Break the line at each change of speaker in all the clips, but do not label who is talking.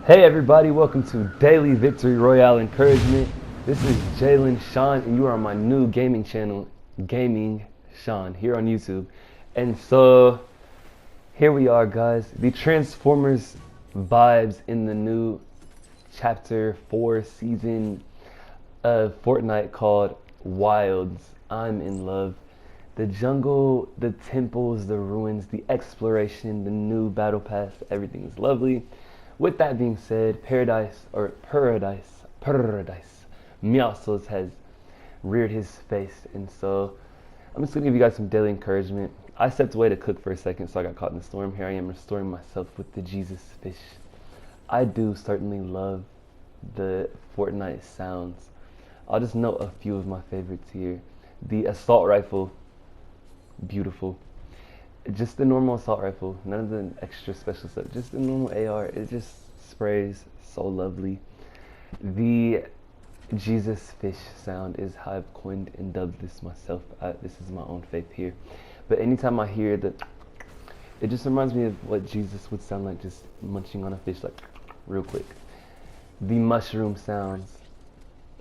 Hey everybody, welcome to Daily Victory Royale Encouragement. This is Jalen Sean and you are on my new gaming channel, Gaming SHON, here on YouTube. And so, here we are guys, the Transformers vibes in the new Chapter 4 season of Fortnite called Wilds. I'm in love. The jungle, the temples, the ruins, the exploration, the new battle pass, everything is lovely. With that being said, Paradise, Meowscles has reared his face, and so I'm just gonna give you guys some daily encouragement. I stepped away to cook for a second, so I got caught in the storm. Here I am restoring myself with the Jesus fish. I do certainly love the Fortnite sounds. I'll just note a few of my favorites here. The assault rifle, beautiful. Just the normal assault rifle, none of the extra special stuff, just the normal AR. It just sprays so lovely. The Jesus fish sound is how I've coined and dubbed this myself. This is my own faith here. But anytime I hear the, it just reminds me of what Jesus would sound like, just munching on a fish, like real quick. The mushroom sounds.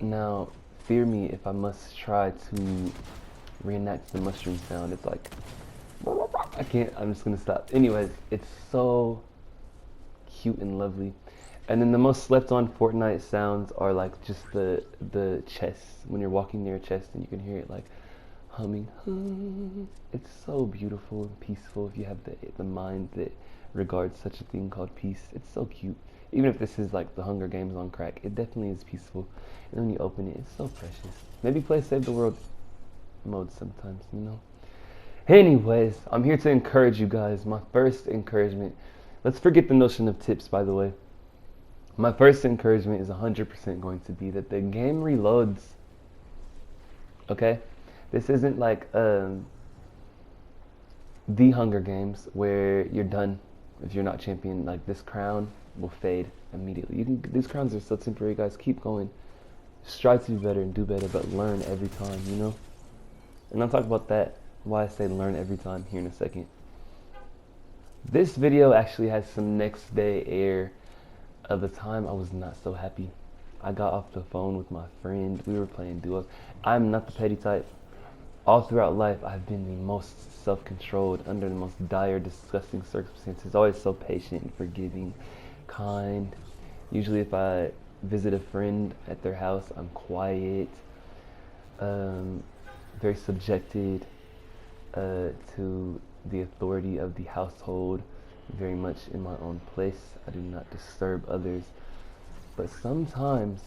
Now, fear me if I must try to reenact the mushroom sound. It's like, I can't, I'm just gonna stop. Anyways, it's so cute and lovely. And then the most slept on Fortnite sounds are like just the chest, when you're walking near a chest and you can hear it like humming. It's so beautiful and peaceful if you have the mind that regards such a thing called peace. It's so cute. Even if this is like the Hunger Games on crack, it definitely is peaceful. And when you open it, it's so precious. Maybe play Save the World mode sometimes, you know? Anyways, I'm here to encourage you guys. My first encouragement, let's forget the notion of tips, by the way. My first encouragement is 100% going to be that the game reloads. Okay? This isn't like the Hunger Games where you're done if you're not champion. Like, this crown will fade immediately. These crowns are so temporary, guys. Keep going. Strive to be better and do better, but learn every time, you know? And I'll talk about that, why I say learn every time, here in a second. This video actually has some next day air of the time I was not so happy. I got off the phone with my friend. We were playing duos. I'm not the petty type. All throughout life, I've been the most self-controlled, under the most dire, disgusting circumstances. Always so patient and forgiving, kind. Usually if I visit a friend at their house, I'm quiet, very subjected to the authority of the household, very much in my own place. I do not disturb others. But sometimes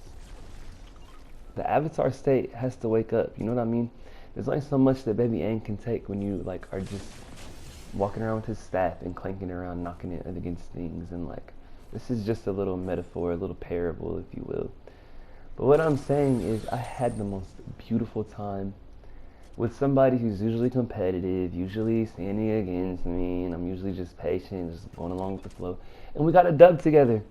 the avatar state has to wake up, you know what I mean? There's only so much that baby Aang can take when you like are just walking around with his staff and clanking around, knocking it against things, and like, this is just a little metaphor, a little parable, if you will. But what I'm saying is, I had the most beautiful time with somebody who's usually competitive, usually standing against me, and I'm usually just patient, just going along with the flow. And we got a dub together.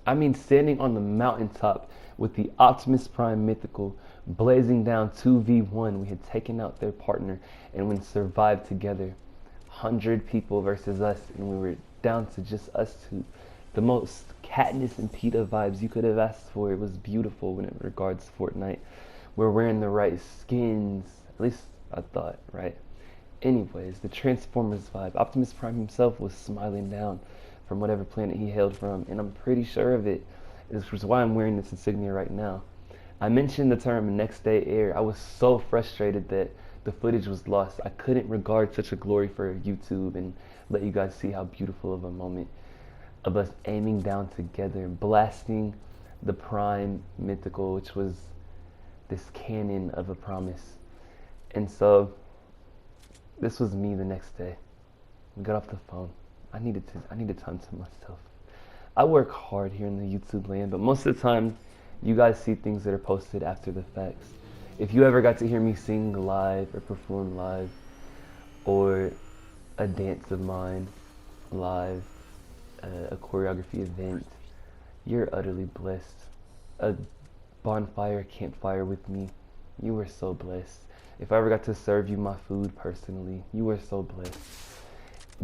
I mean, standing on the mountaintop with the Optimus Prime Mythical, blazing down 2v1. We had taken out their partner and we survived together. 100 people versus us, and we were down to just us two. The most Katniss and Peeta vibes you could have asked for. It was beautiful when it regards Fortnite. We're wearing the right skins, at least I thought, right? Anyways, the Transformers vibe. Optimus Prime himself was smiling down from whatever planet he hailed from, and I'm pretty sure of it. This is why I'm wearing this insignia right now. I mentioned the term next day air. I was so frustrated that the footage was lost. I couldn't regard such a glory for YouTube and let you guys see how beautiful of a moment of us aiming down together and blasting the Prime Mythical, which was this cannon of a promise. And so this was me the next day. I got off the phone. I needed time to myself. I work hard here in the YouTube land, but most of the time you guys see things that are posted after the facts. If you ever got to hear me sing live or perform live, or a dance of mine live, a choreography event, you're utterly blessed. A bonfire, campfire with me, you were so blessed. If I ever got to serve you my food personally, you were so blessed.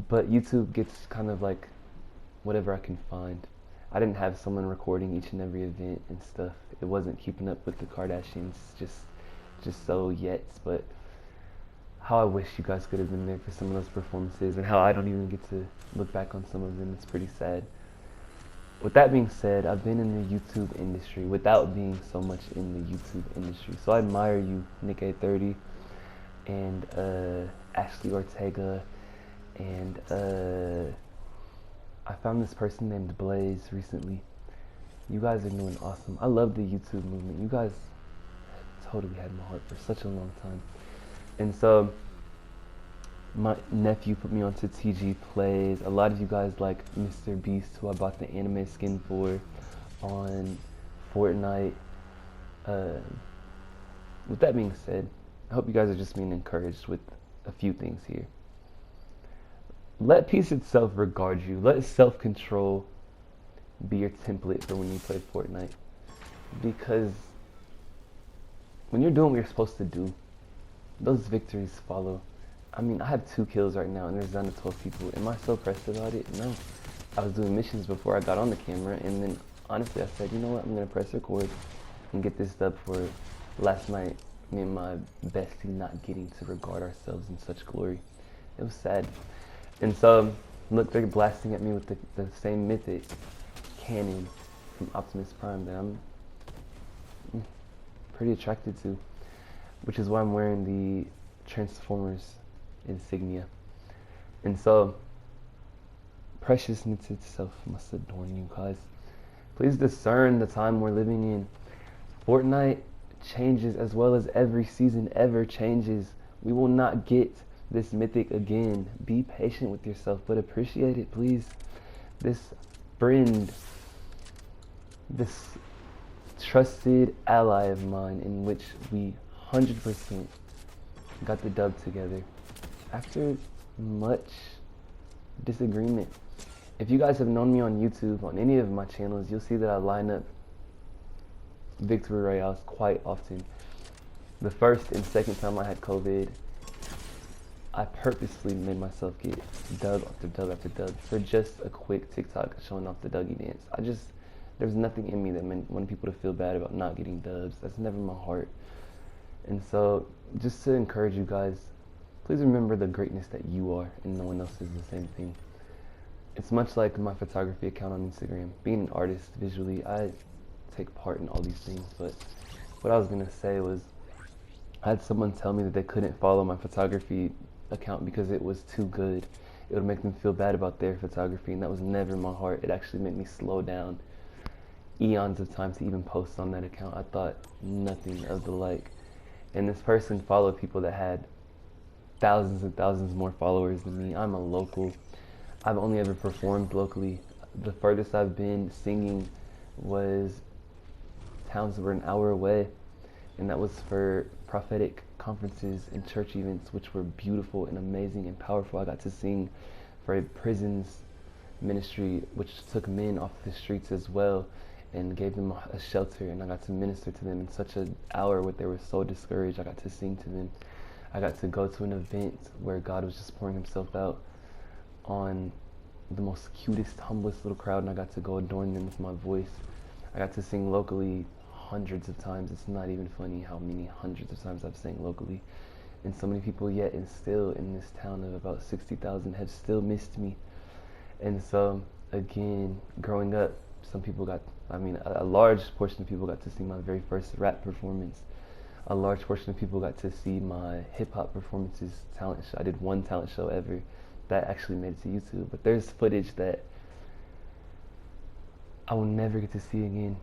But YouTube gets kind of like whatever I can find. I didn't have someone recording each and every event and stuff. It wasn't keeping up with the Kardashians just so yet, but how I wish you guys could have been there for some of those performances, and how I don't even get to look back on some of them. It's pretty sad. With that being said, I've been in the YouTube industry without being so much in the YouTube industry. So I admire you, Nick A30, and Ashley Ortega, and I found this person named Blaze recently. You guys are doing awesome. I love the YouTube movement. You guys totally had my heart for such a long time. And so my nephew put me onto TG Plays. A lot of you guys like Mr. Beast, who I bought the anime skin for on Fortnite. With that being said, I hope you guys are just being encouraged with a few things here. Let peace itself regard you. Let self-control be your template for when you play Fortnite. Because when you're doing what you're supposed to do, those victories follow. I mean, I have 2 kills right now, and there's down to 12 people. Am I so pressed about it? No. I was doing missions before I got on the camera, and then honestly I said, you know what, I'm going to press record and get this dub for last night. Me and my bestie not getting to regard ourselves in such glory. It was sad. And so, look, they're blasting at me with the same mythic cannon from Optimus Prime that I'm pretty attracted to, which is why I'm wearing the Transformers insignia. And so, preciousness itself must adorn you guys. Please discern the time we're living in. Fortnite changes as well as every season ever changes. We will not get this mythic again. Be patient with yourself, but appreciate it, please. This friend, this trusted ally of mine, in which we 100% got the dub together after much disagreement. If you guys have known me on YouTube, on any of my channels, you'll see that I line up victory royales quite often. The first and second time I had COVID, I purposely made myself get dub after dub after dub for just a quick TikTok showing off the Dougie dance. There's nothing in me that wanted people to feel bad about not getting dubs. That's never my heart. And so, just to encourage you guys, please remember the greatness that you are, and no one else is the same thing. It's much like my photography account on Instagram. Being an artist visually, I take part in all these things, but what I was gonna say was, I had someone tell me that they couldn't follow my photography account because it was too good. It would make them feel bad about their photography, and that was never my heart. It actually made me slow down eons of time to even post on that account. I thought nothing of the like. And this person followed people that had thousands and thousands more followers than me. I'm a local. I've only ever performed locally. The furthest I've been singing was towns that were an hour away, and that was for prophetic conferences and church events, which were beautiful and amazing and powerful. I got to sing for a prisons ministry, which took men off the streets as well and gave them a shelter, and I got to minister to them in such an hour where they were so discouraged. I got to sing to them. I got to go to an event where God was just pouring himself out on the most cutest, humblest little crowd, and I got to go adorn them with my voice. I got to sing locally hundreds of times. It's not even funny how many hundreds of times I've sang locally. And so many people yet and still in this town of about 60,000 have still missed me. And so, again, growing up, a large portion of people got to see my very first rap performance. A large portion of people got to see my hip-hop performances, talent show. I did one talent show ever that actually made it to YouTube. But there's footage that I will never get to see again.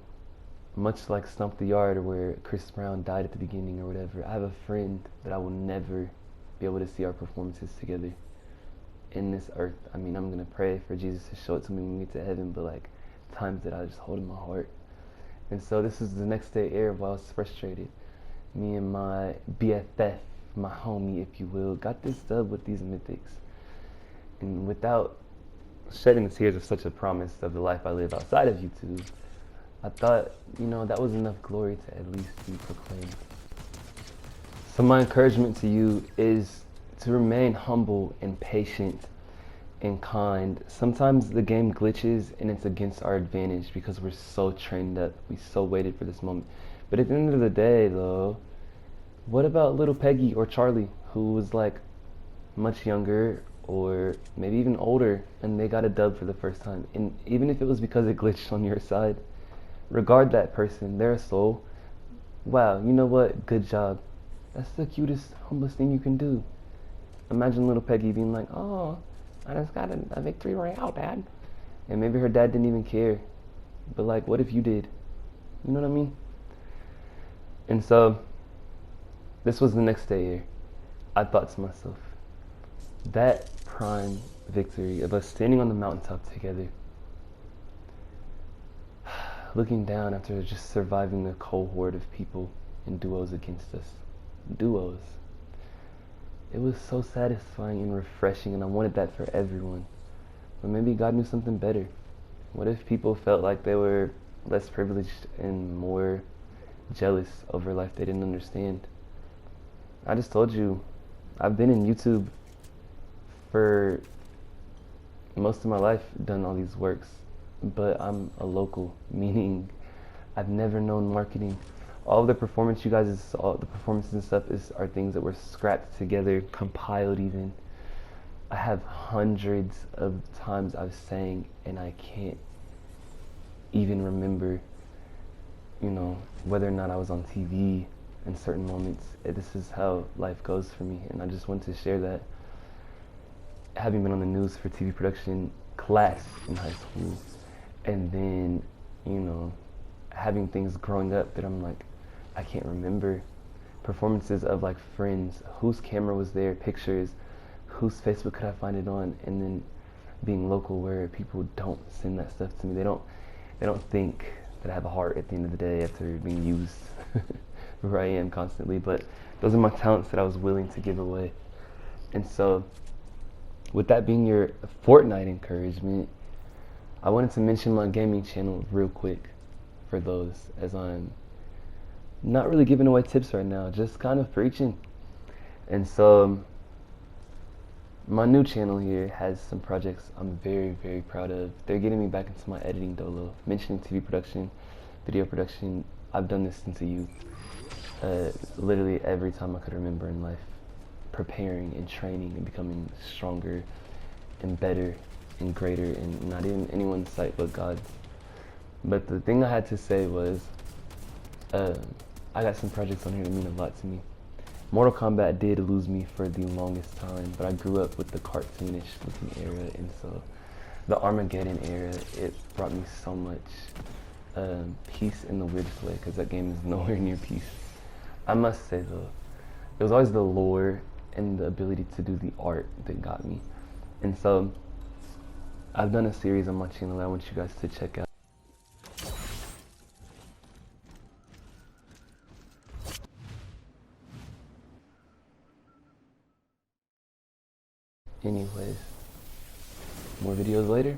Much like Stomp the Yard, where Chris Brown died at the beginning or whatever. I have a friend that I will never be able to see our performances together in this earth. I mean, I'm going to pray for Jesus to show it to me when we get to heaven, but like times that I just hold in my heart. And so this is the next day air while I was frustrated. Me and my BFF, my homie, if you will, got this dub with these mythics. And without shedding the tears of such a promise of the life I live outside of YouTube, I thought, that was enough glory to at least be proclaimed. So my encouragement to you is to remain humble and patient and kind. Sometimes the game glitches and it's against our advantage because we're so trained up. We so waited for this moment. But at the end of the day, though, what about little Peggy or Charlie, who was like much younger or maybe even older, and they got a dub for the first time? And even if it was because it glitched on your side, regard that person, their soul. Wow, you know what? Good job. That's the cutest, humblest thing you can do. Imagine little Peggy being like, oh, I just got a victory royale, Dad. And maybe her dad didn't even care. But like, what if you did? You know what I mean? And so, this was the next day here. I thought to myself, that prime victory of us standing on the mountaintop together, looking down after just surviving a cohort of people in duos against us. Duos. It was so satisfying and refreshing, and I wanted that for everyone. But maybe God knew something better. What if people felt like they were less privileged and more jealous over life they didn't understand? I just told you, I've been in YouTube for most of my life, done all these works, but I'm a local, meaning I've never known marketing. All the performance you guys saw, the performances and stuff are things that were scrapped together, compiled even. I have hundreds of times I've sang and I can't even remember, whether or not I was on TV in certain moments. This is how life goes for me, and I just wanted to share that. Having been on the news for TV production class in high school, and then, having things growing up that I'm like, I can't remember. Performances of like friends, whose camera was there, pictures, whose Facebook could I find it on, and then being local where people don't send that stuff to me. They don't think that I have a heart at the end of the day after being used where I am constantly. But those are my talents that I was willing to give away. And so, with that being your Fortnite encouragement, I wanted to mention my gaming channel real quick for those, as I'm not really giving away tips right now, just kind of preaching. And so my new channel here has some projects I'm very, very proud of. They're getting me back into my editing dolo. Mentioning TV production, video production, I've done this since a youth. Literally every time I could remember in life, preparing and training and becoming stronger and better and greater, and not in anyone's sight but God's. But the thing I had to say was, I got some projects on here that mean a lot to me. Mortal Kombat did lose me for the longest time, but I grew up with the cartoonish looking era, and so the Armageddon era, it brought me so much peace in the weirdest way, because that game is nowhere near peace. I must say though, it was always the lore and the ability to do the art that got me. And so I've done a series on my channel that I want you guys to check out. Anyways, more videos later.